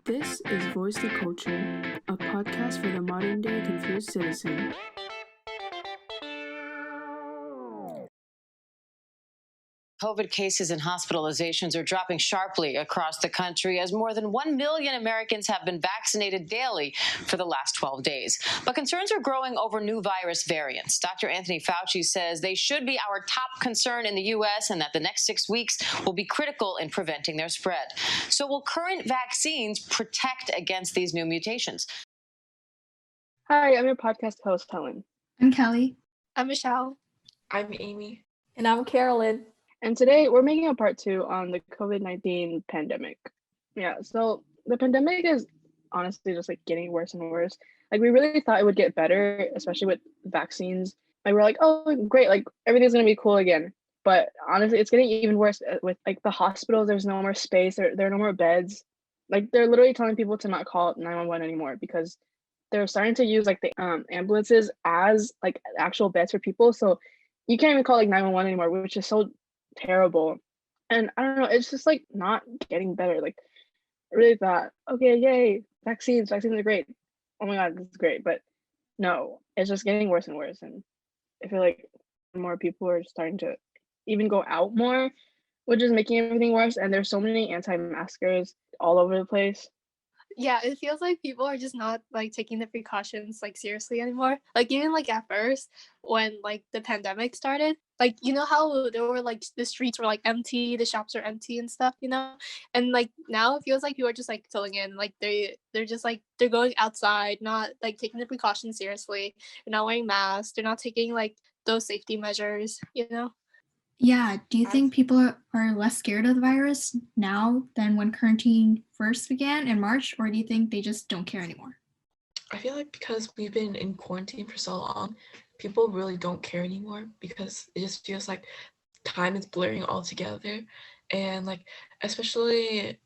This is Voice to Culture, a podcast for the modern-day confused citizen. COVID cases and hospitalizations are dropping sharply across the country as more than 1 million Americans have been vaccinated daily for the last 12 days. But concerns are growing over new virus variants. Dr. Anthony Fauci says they should be our top concern in the U.S. and that the next 6 weeks will be critical in preventing their spread. So will current vaccines protect against these new mutations? Hi, I'm your podcast host, Helen. I'm Kelly. I'm Michelle. I'm Amy. And I'm Carolyn. And today we're making a part 2 on the COVID-19 pandemic. Yeah, so the pandemic is honestly just like getting worse and worse. Like we really thought it would get better, especially with vaccines. Like we're like, oh, great, like everything's gonna be cool again. But honestly, it's getting even worse with like the hospitals. There's no more space. There are no more beds. Like they're literally telling people to not call 911 anymore because they're starting to use like the ambulances as like actual beds for people. So you can't even call like 911 anymore, which is so terrible. And I don't know, it's just like not getting better. Like I really thought, okay, yay, vaccines are great. Oh my god, this is great. But no, it's just getting worse and worse. And I feel like more people are starting to even go out more, which is making everything worse. And there's so many anti-maskers all over the place. Yeah, it feels like people are just not like taking the precautions like seriously anymore. Like even like at first when like the pandemic started, like you know how there were like the streets were like empty, the shops are empty and stuff, you know? And like now it feels like people are just like filling in, like they're just like they're going outside, not like taking the precautions seriously. They're not wearing masks, they're not taking like those safety measures, you know? Yeah, do you think people are less scared of the virus now than when quarantine first began in March, or do you think they just don't care anymore? I feel like because we've been in quarantine for so long, people really don't care anymore because it just feels like time is blurring all together. And like, especially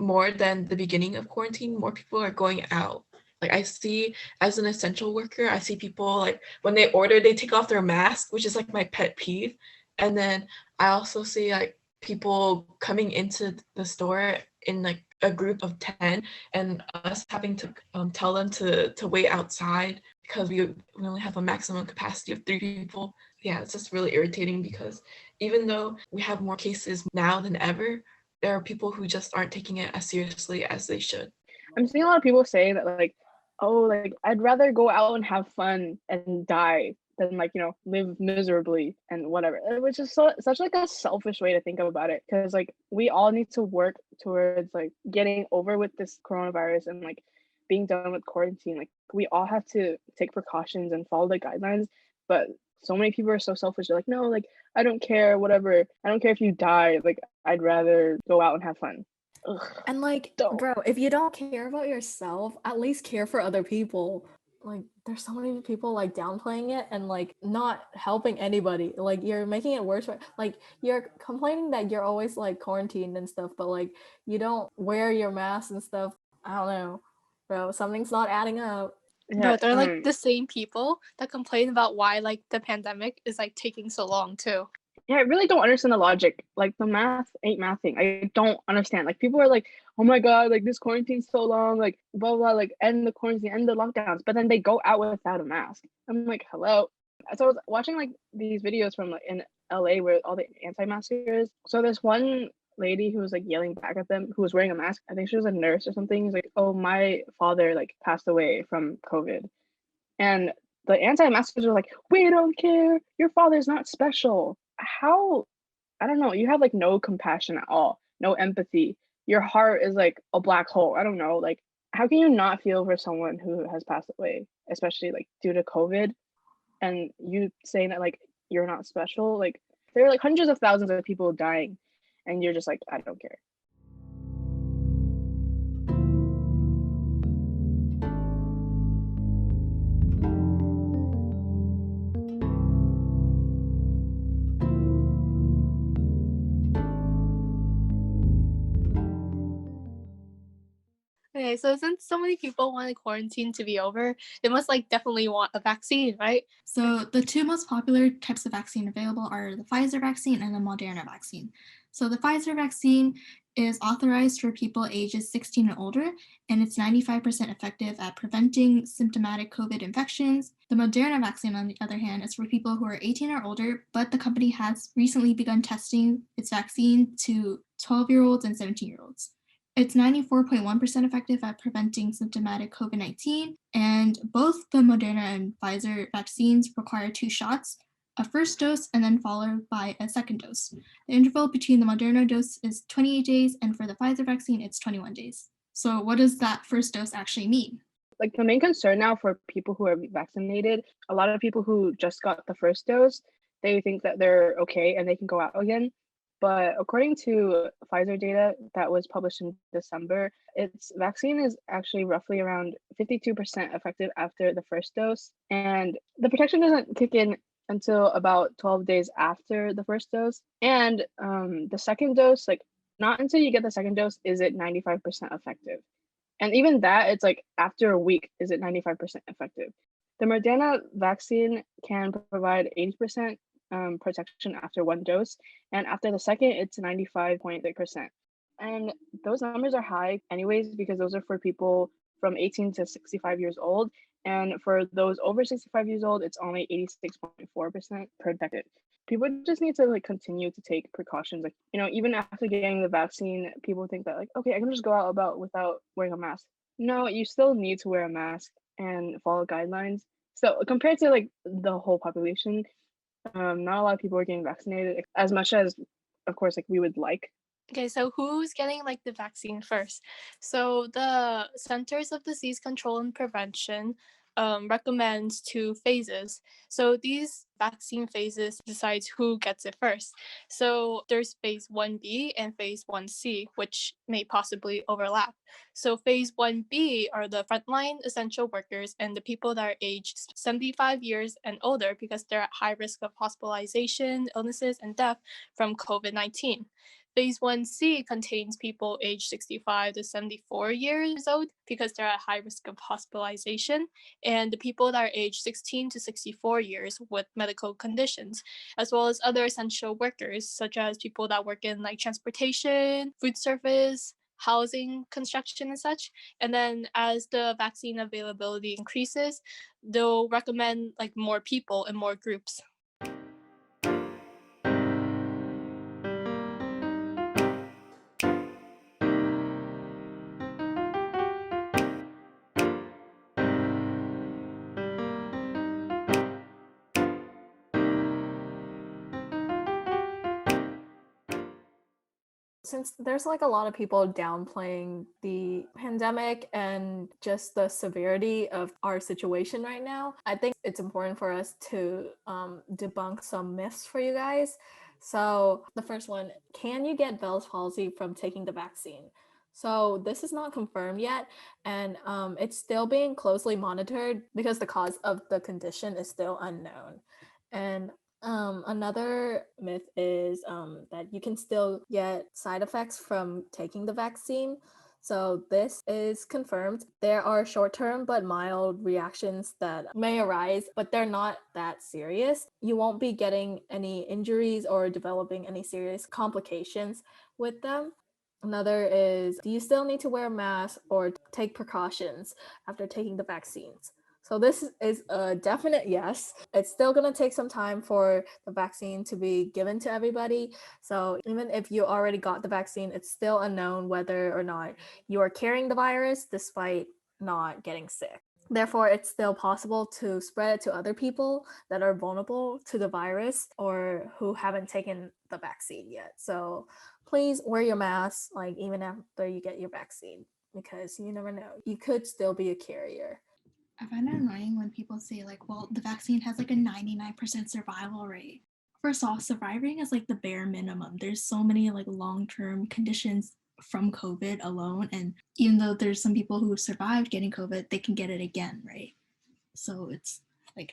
more than the beginning of quarantine, more people are going out. Like I see as an essential worker, I see people like when they order, they take off their mask, which is like my pet peeve. And then I also see like people coming into the store in like a group of 10 and us having to tell them to wait outside because we only have a maximum capacity of 3 people. Yeah, it's just really irritating because even though we have more cases now than ever, there are people who just aren't taking it as seriously as they should. I'm seeing a lot of people say that like, oh, like I'd rather go out and have fun and die than like, you know, live miserably and whatever, which is such like a selfish way to think about it, because like we all need to work towards like getting over with this coronavirus and like being done with quarantine. Like we all have to take precautions and follow the guidelines, but so many people are so selfish. They're like, no, like I don't care, whatever, I don't care if you die, like I'd rather go out and have fun. Ugh, and like bro, if you don't care about yourself, at least care for other people. Like there's so many people like downplaying it and like not helping anybody. Like you're making it worse. Like you're complaining that you're always like quarantined and stuff, but like you don't wear your mask and stuff. I don't know, bro, something's not adding up. Yeah, bro, they're like the same people that complain about why like the pandemic is like taking so long too. Yeah, I really don't understand the logic. Like the math ain't mathing. I don't understand. Like people are like, oh my god, like this quarantine's so long, like blah blah, like end the quarantine, end the lockdowns, but then they go out without a mask. I'm like, hello. So I was watching like these videos from like in LA where all the anti-maskers. So there's one lady who was like yelling back at them who was wearing a mask. I think she was a nurse or something. He's like, oh, my father like passed away from COVID. And the anti-maskers are like, we don't care. Your father's not special. How, I don't know, you have like no compassion at all, no empathy. Your heart is like a black hole. I don't know, like how can you not feel for someone who has passed away, especially like due to COVID, and you saying that like you're not special? Like there are like hundreds of thousands of people dying and you're just like, I don't care. Okay, so since so many people want the quarantine to be over, they must like definitely want a vaccine, right? So the two most popular types of vaccine available are the Pfizer vaccine and the Moderna vaccine. So the Pfizer vaccine is authorized for people ages 16 and older, and it's 95% effective at preventing symptomatic COVID infections. The Moderna vaccine, on the other hand, is for people who are 18 or older, but the company has recently begun testing its vaccine to 12-year-olds and 17-year-olds. It's 94.1% effective at preventing symptomatic COVID-19, and both the Moderna and Pfizer vaccines require 2 shots, a first dose and then followed by a second dose. The interval between the Moderna dose is 28 days, and for the Pfizer vaccine, it's 21 days. So what does that first dose actually mean? Like the main concern now for people who are vaccinated, a lot of people who just got the first dose, they think that they're okay and they can go out again. But according to Pfizer data that was published in December, its vaccine is actually roughly around 52% effective after the first dose. And the protection doesn't kick in until about 12 days after the first dose. And the second dose, like not until you get the second dose is it 95% effective. And even that, it's like after a week, is it 95% effective? The Moderna vaccine can provide 80% protection after 1 dose, and after the second, it's 95.6%. And those numbers are high anyways, because those are for people from 18 to 65 years old. And for those over 65 years old, it's only 86.4% protected. People just need to like continue to take precautions. Like, you know, even after getting the vaccine, people think that like, okay, I can just go out about without wearing a mask. No, you still need to wear a mask and follow guidelines. So compared to like the whole population, not a lot of people are getting vaccinated as much as, of course, like we would like. Okay, so who's getting like the vaccine first? So the Centers of Disease Control and Prevention recommends 2 phases. So these vaccine phases decides who gets it first. So there's phase 1B and phase 1C, which may possibly overlap. So phase 1B are the frontline essential workers and the people that are aged 75 years and older because they're at high risk of hospitalization, illnesses, and death from COVID-19. Phase 1C contains people aged 65 to 74 years old because they're at high risk of hospitalization, and the people that are aged 16 to 64 years with medical conditions, as well as other essential workers, such as people that work in like transportation, food service, housing, construction, and such. And then as the vaccine availability increases, they'll recommend like more people and more groups. Since there's like a lot of people downplaying the pandemic and just the severity of our situation right now, I think it's important for us to debunk some myths for you guys. So the first one, can you get Bell's palsy from taking the vaccine? So this is not confirmed yet, and it's still being closely monitored because the cause of the condition is still unknown. And another myth is that you can still get side effects from taking the vaccine. So this is confirmed. There are short-term but mild reactions that may arise, but they're not that serious. You won't be getting any injuries or developing any serious complications with them. Another is, do you still need to wear a mask or take precautions after taking the vaccines? So this is a definite yes. It's still going to take some time for the vaccine to be given to everybody. So even if you already got the vaccine, it's still unknown whether or not you are carrying the virus despite not getting sick. Therefore, it's still possible to spread it to other people that are vulnerable to the virus or who haven't taken the vaccine yet. So please wear your mask, like even after you get your vaccine, because you never know. You could still be a carrier. I find it annoying when people say like, well, the vaccine has like a 99% survival rate. First off, surviving is like the bare minimum. There's so many like long-term conditions from COVID alone. And even though there's some people who survived getting COVID, they can get it again, right? So it's like,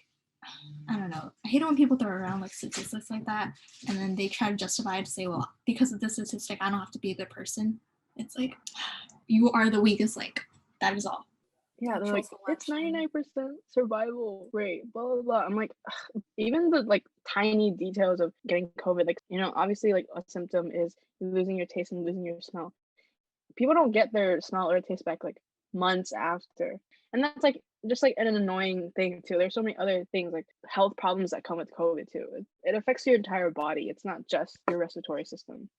I don't know. I hate it when people throw around like statistics like that. And then they try to justify it to say, well, because of this statistic, I don't have to be a good person. It's like, you are the weakest link. That is all. Yeah, they're like, Natural it's selection. 99% survival rate, blah, blah, blah. I'm like, ugh, even the like tiny details of getting COVID, like, obviously, like a symptom is losing your taste and losing your smell. People don't get their smell or taste back like months after. And that's like just like an annoying thing too. There's so many other things like health problems that come with COVID too. It affects your entire body. It's not just your respiratory system.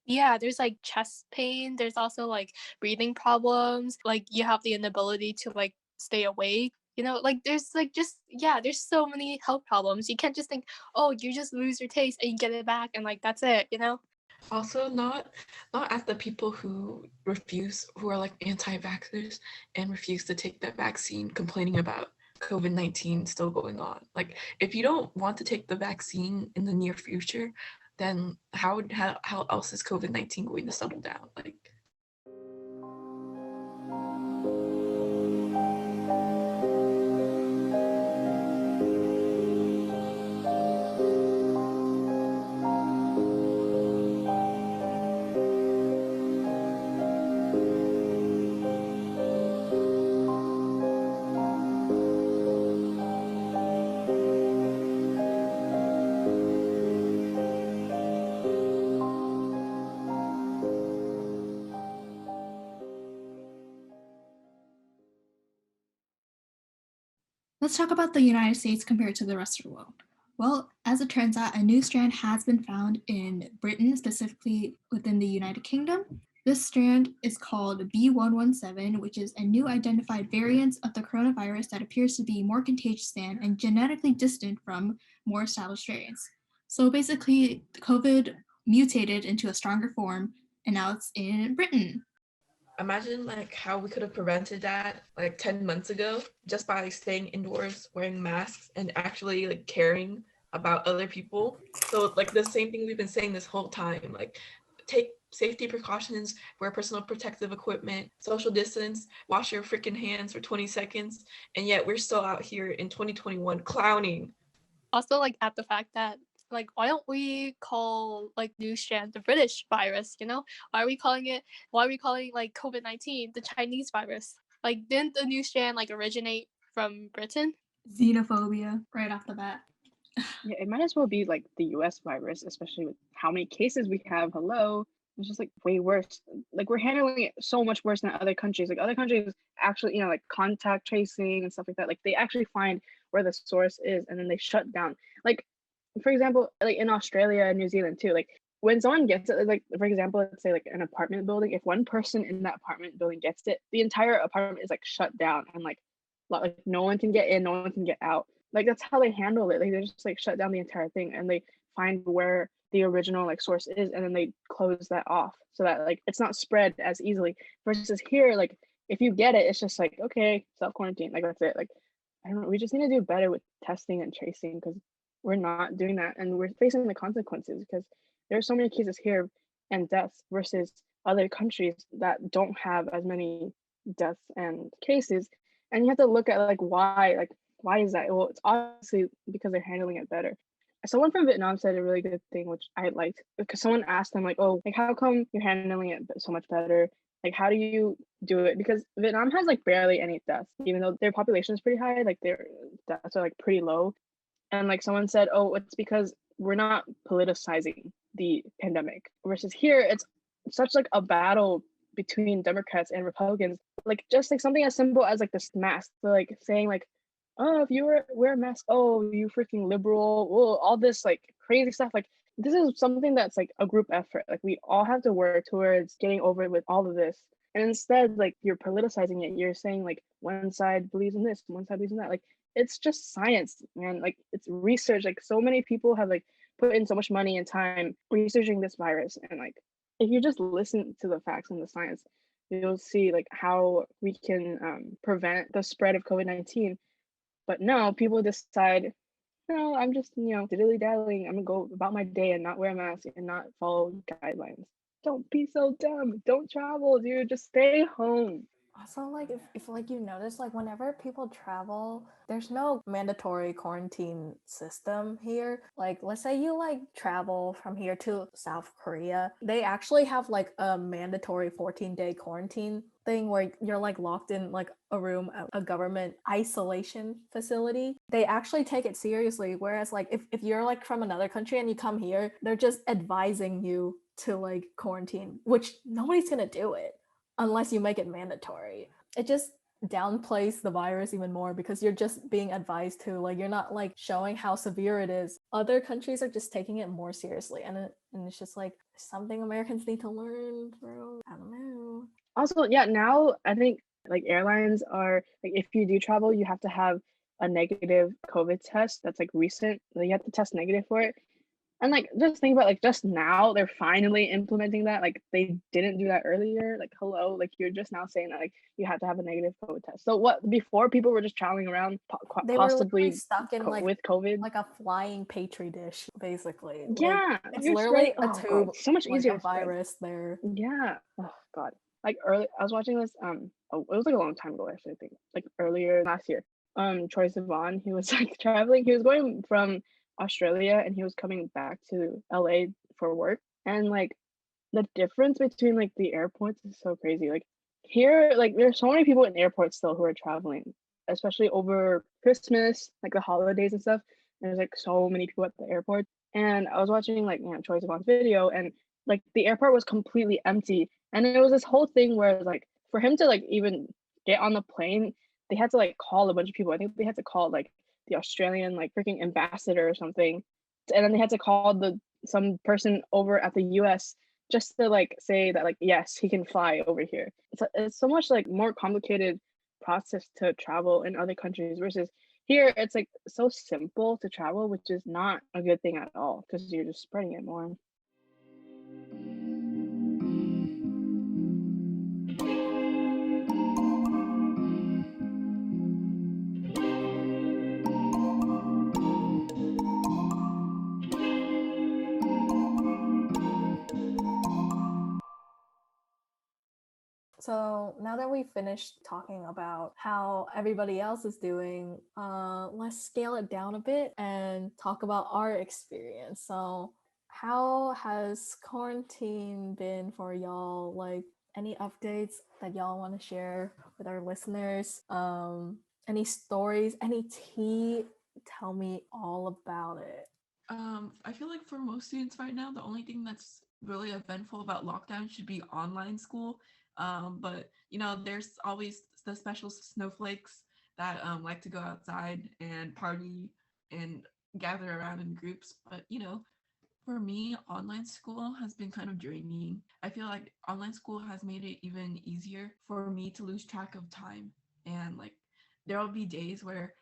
Yeah, there's like chest pain. There's also like breathing problems. Like you have the inability to like stay awake. Like there's like just yeah, there's so many health problems. You can't just think, oh, you just lose your taste and you get it back and like that's it. Also, not at the people who are like anti-vaxxers and refuse to take the vaccine, complaining about COVID-19 still going on. Like, if you don't want to take the vaccine in the near future, then how else is COVID-19 going to settle down? Like, Let's talk about the United States compared to the rest of the world. Well, as it turns out, a new strand has been found in Britain, specifically within the United Kingdom. This strand is called B117, which is a new identified variant of the coronavirus that appears to be more contagious than and genetically distant from more established variants. So basically, COVID mutated into a stronger form, and now it's in Britain. imagine like how we could have prevented that like 10 months ago just by staying indoors, wearing masks, and actually like caring about other people. So like the same thing we've been saying this whole time, like take safety precautions, wear personal protective equipment, social distance, wash your freaking hands for 20 seconds, and yet we're still out here in 2021 clowning. Also like at the fact that like why don't we call like new strand the British virus? Why are we calling like COVID-19 the Chinese virus? Like didn't the new strand like originate from Britain? Xenophobia, right off the bat. Yeah, it might as well be like the US virus, especially with how many cases we have. Hello. It's just like way worse. Like we're handling it so much worse than other countries. Like other countries actually, like contact tracing and stuff like that. Like they actually find where the source is and then they shut down. Like for example, like in Australia and New Zealand too, like when someone gets it, like for example, let's say like an apartment building, if one person in that apartment building gets it, the entire apartment is like shut down and like no one can get in, no one can get out. Like that's how they handle it. Like they just like shut down the entire thing and they find where the original like source is and then they close that off so that like it's not spread as easily. Versus here, like if you get it, it's just like okay, self quarantine. Like that's it. Like I don't know. We just need to do better with testing and tracing because we're not doing that and we're facing the consequences because there's so many cases here and deaths versus other countries that don't have as many deaths and cases. And you have to look at why is that? Well, it's obviously because they're handling it better. Someone from Vietnam said a really good thing, which I liked, because someone asked them like, "Oh, like how come you're handling it so much better? Like how do you do it?" Because Vietnam has like barely any deaths, even though their population is pretty high. Like their deaths are like pretty low. And like someone said, "Oh, it's because we're not politicizing the pandemic." Versus here, it's such like a battle between Democrats and Republicans. Like just like something as simple as like this mask. So like saying like, "Oh, if you wear a mask, oh, you freaking liberal." Well, all this like crazy stuff. Like this is something that's like a group effort. Like we all have to work towards getting over with all of this. And instead, like you're politicizing it. You're saying like one side believes in this, one side believes in that. Like it's just science, man. Like it's research. Like so many people have like put in so much money and time researching this virus. And like if you just listen to the facts and the science, you'll see like how we can prevent the spread of COVID-19. But no, people decide, no, I'm just, dilly dallying. I'm gonna go about my day and not wear a mask and not follow guidelines. Don't be so dumb. Don't travel, dude. Just stay home. Also, like if like you notice, like whenever people travel, there's no mandatory quarantine system here. Like let's say you like travel from here to South Korea, they actually have like a mandatory 14-day quarantine thing where you're like locked in like a room at a government isolation facility. They actually take it seriously. Whereas like if you're like from another country and you come here, they're just advising you to like quarantine, which nobody's gonna do it unless you make it mandatory. It just downplays the virus even more because you're just being advised to, like, you're not like showing how severe it is. Other countries are just taking it more seriously, and it's just like something Americans need to learn from. I don't know. Also, yeah, now I think like airlines are like, if you do travel, you have to have a negative COVID test that's like recent. Like, you have to test negative for it. And like, just think about like, just now they're finally implementing that. Like, they didn't do that earlier. Like, hello, like you're just now saying that like you have to have a negative COVID test. So what, before people were just traveling around They were literally possibly stuck in like with COVID. like a flying petri dish, basically. Like, Yeah, it's you're literally spreading. a Oh God, tube, so much like easier a to spread. virus there. Yeah. Oh God. Like early, I was watching this. Oh, it was like a long time ago, actually. I think like earlier last year. Troy Sivan, he was like traveling. He was going from Australia and he was coming back to LA for work. And like the difference between like the airports is so crazy. Like here, like there's so many people in airports still who are traveling, especially over Christmas, like the holidays and stuff. There's like so many people at the airport. And I was watching like, Troy Sivan's video, and like the airport was completely empty. And it was this whole thing where like for him to like even get on the plane, they had to like call a bunch of people. I think they had to call like the Australian like freaking ambassador or something. And then they had to call the some person over at the US just to like say that like yes, he can fly over here. It's so much like more complicated process to travel in other countries versus here it's like so simple to travel, which is not a good thing at all because you're just spreading it more. So now that we finished talking about how everybody else is doing, let's scale it down a bit and talk about our experience. So how has quarantine been for y'all? Like, any updates that y'all want to share with our listeners? Any stories, any tea? Tell me all about it. I feel like for most students right now, the only thing that's really eventful about lockdown should be online school. But there's always the special snowflakes that like to go outside and party and gather around in groups. But for me, online school has been kind of draining. I feel like online school has made it even easier for me to lose track of time. And like there will be days where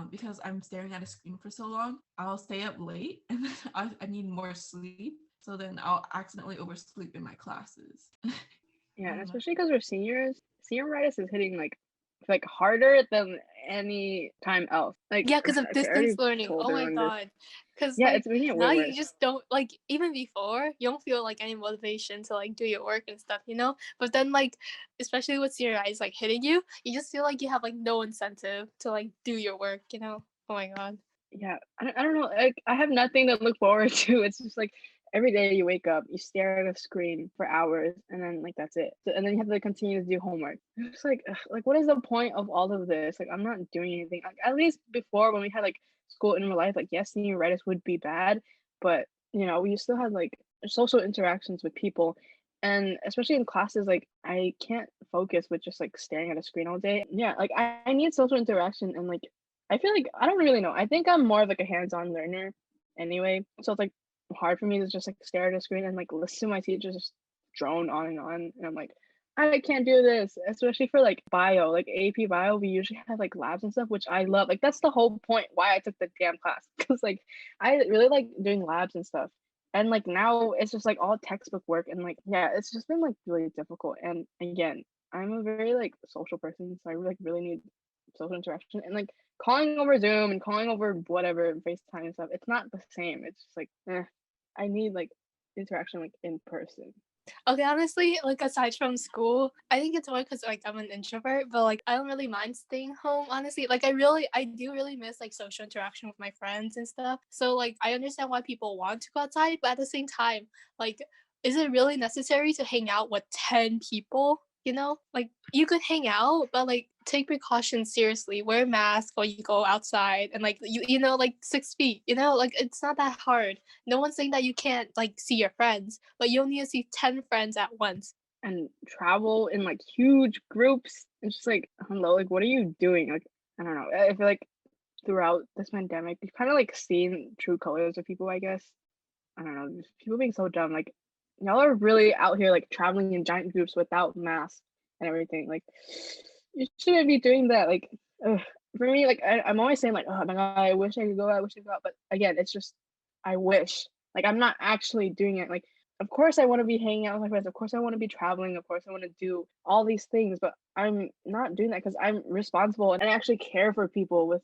because I'm staring at a screen for so long, I'll stay up late and then I need more sleep. So then I'll accidentally oversleep in my classes. Yeah, and especially because we're seniors, senioritis is hitting like harder than any time else. Like Yeah, because of I already distance learning. told Oh my everyone this. god. Because Yeah, like it's making it way now you worse. just don't like even before you don't feel like any motivation to like do your work and stuff, you know. But then like especially with your eyes like hitting you, you just feel like you have like no incentive to like do your work, you know. Oh my god. Yeah, I don't know. Like I have nothing to look forward to. It's just like every day you wake up, you stare at a screen for hours, and then like that's it. So, and then you have to continue to do homework. It's like ugh, like what is the point of all of this? Like I'm not doing anything. Like, at least before when we had like school in real life, like yes, senioritis would be bad, but we still had like social interactions with people. And especially in classes, like I can't focus with just like staring at a screen all day. Yeah, like I need social interaction, and like I feel like I don't really know. I think I'm more of like a hands-on learner anyway. So it's like hard for me to just like stare at a screen and like listen to my teacher just drone on and on. And I'm like, I can't do this, especially for like bio, like AP bio. We usually have like labs and stuff, which I love. Like that's the whole point why I took the damn class because like I really like doing labs and stuff. And like now it's just like all textbook work and like yeah, it's just been like really difficult. And again, I'm a very like social person, so I like really need social interaction and like calling over Zoom and calling over whatever FaceTime and stuff. It's not the same. It's just like I need like interaction like in person. Okay, honestly, like aside from school, I think it's more because like I'm an introvert, but like I don't really mind staying home. Honestly, like I do really miss like social interaction with my friends and stuff. So like I understand why people want to go outside, but at the same time, like, is it really necessary to hang out with 10 people? You know, like you could hang out, but like take precautions seriously. Wear a mask while you go outside, and like you know like 6 feet. You know, like it's not that hard. No one's saying that you can't like see your friends, but you only need to see 10 friends at once. And travel in like huge groups. It's just like, hello, like what are you doing? Like, I don't know. I feel like throughout this pandemic, we've kind of like seen true colors of people, I guess. I don't know, just people being so dumb. Like, y'all are really out here like traveling in giant groups without masks and everything. Like, you shouldn't be doing that. Like, ugh. For me, like I'm always saying like, oh my god, I wish I could go out, I wish I could go out. But again, it's just I wish. Like I'm not actually doing it. Like, of course I want to be hanging out with my friends. Of course I want to be traveling. Of course I want to do all these things. But I'm not doing that because I'm responsible and I actually care for people with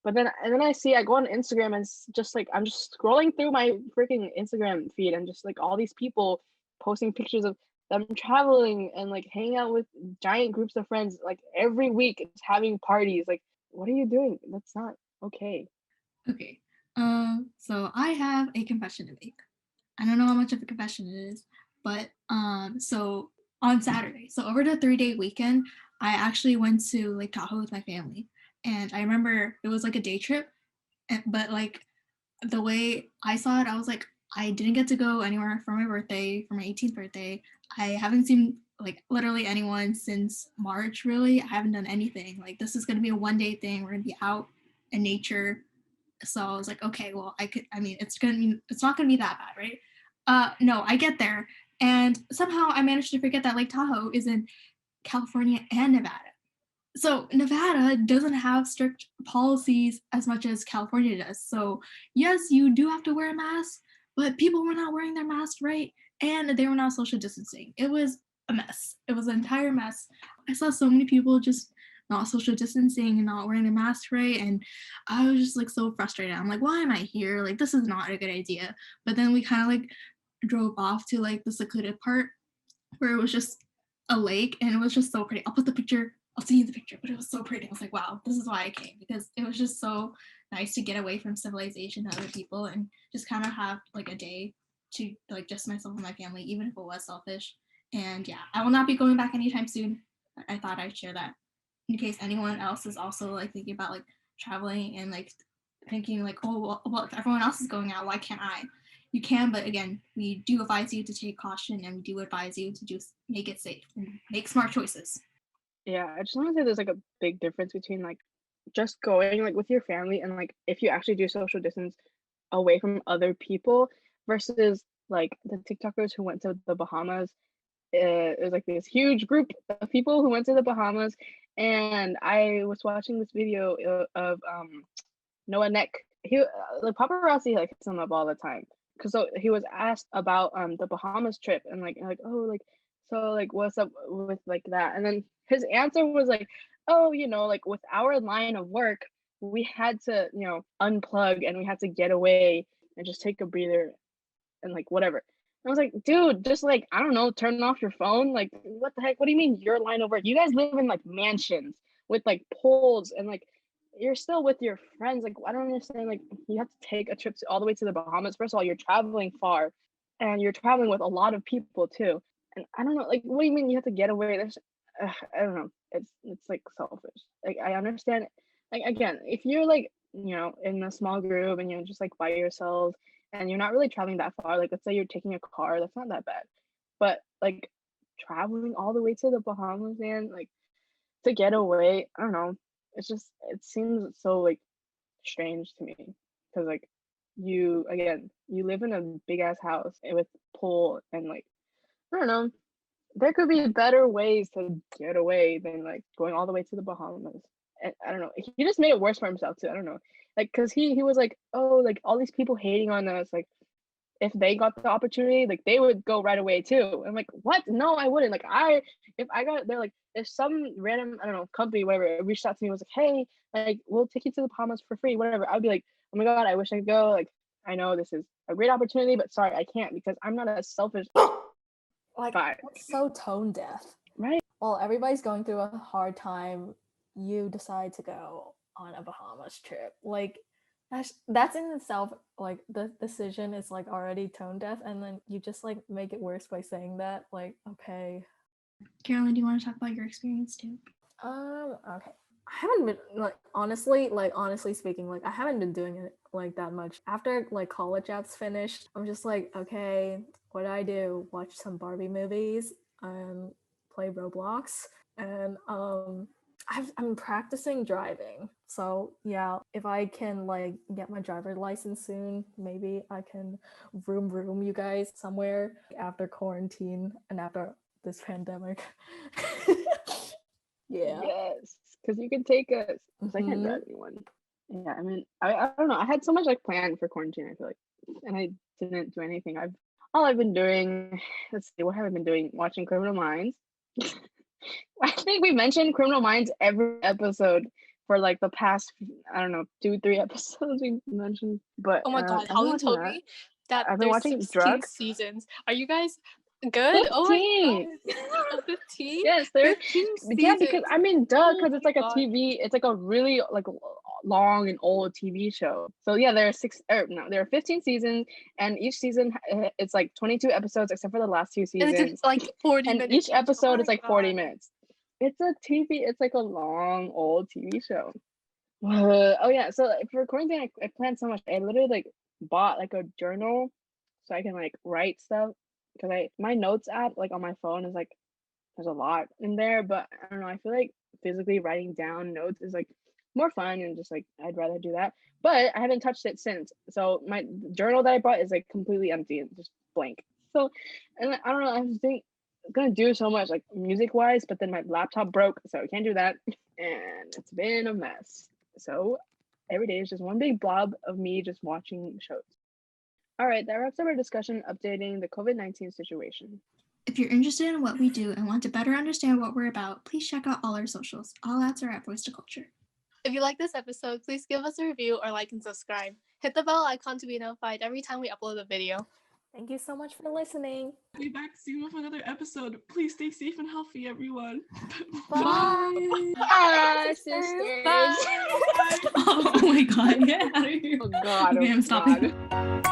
but then and then I see I go on Instagram and it's just like I'm just scrolling through my freaking Instagram feed and just like all these people posting pictures of them traveling and like hanging out with giant groups of friends like every week, it's having parties. Like, what are you doing? That's not okay. Okay. So I have a confession to make. I don't know how much of a confession it is, but so on Saturday, so over the 3-day weekend, I actually went to Lake Tahoe with my family. And I remember it was like a day trip, but like the way I saw it, I was like, I didn't get to go anywhere for my birthday, for my 18th birthday. I haven't seen like literally anyone since March, really. I haven't done anything. Like, this is going to be a 1-day thing. We're going to be out in nature. So I was like, okay, well, I mean, it's not going to be that bad, right? No, I get there. And somehow I managed to forget that Lake Tahoe is in California and Nevada. So Nevada doesn't have strict policies as much as California does. So yes, you do have to wear a mask, but people were not wearing their masks right, and they were not social distancing. It was a mess. It was an entire mess. I saw so many people just not social distancing and not wearing their masks right, and I was just like so frustrated. I'm like, why am I here? Like, this is not a good idea. But then we kind of like drove off to like the secluded part where it was just a lake and it was just so pretty. I'll send you the picture, but it was so pretty. I was like, wow, this is why I came, because it was just so nice to get away from civilization to other people and just kind of have like a day to like just myself and my family, even if it was selfish. And yeah, I will not be going back anytime soon. I thought I'd share that in case anyone else is also like thinking about like traveling and like thinking like, oh, well, if everyone else is going out, why can't I? You can, but again, we do advise you to take caution and we do advise you to just make it safe and make smart choices. Yeah, I just want to say there's like a big difference between like just going like with your family and like if you actually do social distance away from other people versus like the TikTokers who went to the Bahamas. It was like this huge group of people who went to the Bahamas, and I was watching this video of Noah Neck. The paparazzi like hits him up all the time because so he was asked about the Bahamas trip and like oh like so like what's up with like that, and then his answer was like, oh, like with our line of work we had to unplug and we had to get away and just take a breather and like whatever. I was like, dude, just like, I don't know, turn off your phone. Like, what the heck? What do you mean your line of work? You guys live in like mansions with like pools and like you're still with your friends. Like, I don't understand. Like, you have to take a trip all the way to the Bahamas. First of all, you're traveling far and you're traveling with a lot of people too. And I don't know, like, what do you mean you have to get away? I don't know. It's like selfish. Like, I understand. Like, again, if you're like, in a small group and you're just like by yourself and you're not really traveling that far, like let's say you're taking a car, that's not that bad. But like traveling all the way to the Bahamas, man, like to get away, I don't know. It seems so like strange to me because like you live in a big ass house with pool and like I don't know. There could be better ways to get away than like going all the way to the Bahamas. And I don't know. He just made it worse for himself too. I don't know. Like, cause he was like, oh, like all these people hating on us. Like, if they got the opportunity, like they would go right away too. I'm like, what? No, I wouldn't. Like, if I got there, like, if some random, I don't know, company, whatever, reached out to me and was like, hey, like, we'll take you to the Bahamas for free, whatever. I'd be like, oh my god, I wish I could go. Like, I know this is a great opportunity, but sorry, I can't because I'm not as selfish Like, But it's so tone deaf. right. While everybody's going through a hard time, you decide to go on a Bahamas trip. Like, that's in itself, like, the decision is like already tone deaf, and then you just like make it worse by saying that. Like, okay. Carolyn, do you want to talk about your experience too? Okay. I haven't been honestly speaking, like I haven't been doing it like that much. After like college apps finished, I'm just like, okay, what do I do? Watch some Barbie movies, play Roblox, and I'm practicing driving. So yeah, if I can like get my driver's license soon, maybe I can vroom you guys somewhere after quarantine and after this pandemic. Yeah. Yes, because you can take us. Because I can't drive anyone. Yeah, I mean, I don't know. I had so much like planned for quarantine. I feel like, and I didn't do anything. All I've been doing. Let's see, what have I been doing? Watching Criminal Minds. I think we mentioned Criminal Minds every episode for like the past, I don't know, 2-3 episodes we mentioned. But Oh my god, I've been Helen watching told that. me that I've been there's watching 16 Drug. seasons. Are you guys good? 15. Oh my god. 15? Yes, there. 15 Yeah, because seasons. I mean, duh, because Oh it's like a my God. TV. It's like a really like long and old TV show. So yeah, there are 15 seasons, and each season it's like 22 episodes, except for the last 2 And seasons. it's like 40 And minutes. each episode Oh is my like 40 God. minutes. It's a TV. It's like a long old TV show. Oh yeah, so for quarantine, I planned so much. I literally like bought like a journal so I can like write stuff, because my notes app like on my phone is like, there's a lot in there, but I don't know, I feel like physically writing down notes is like more fun, and just like I'd rather do that. But I haven't touched it since. So my journal that I bought is like completely empty and just blank. So, and I don't know, I was gonna do so much like music wise, but then my laptop broke, so I can't do that. And it's been a mess. So every day is just one big blob of me just watching shows. All right, that wraps up our discussion updating the COVID-19 situation. If you're interested in what we do and want to better understand what we're about, please check out all our socials. All ads are at Voice to Culture. If you like this episode, please give us a review or like and subscribe. Hit the bell icon to be notified every time we upload a video. Thank you so much for listening. Be back soon with another episode. Please stay safe and healthy, everyone. Bye. Bye, sisters. Bye. Oh my god, get out of here. Oh God. Okay, Oh I'm stopping. God.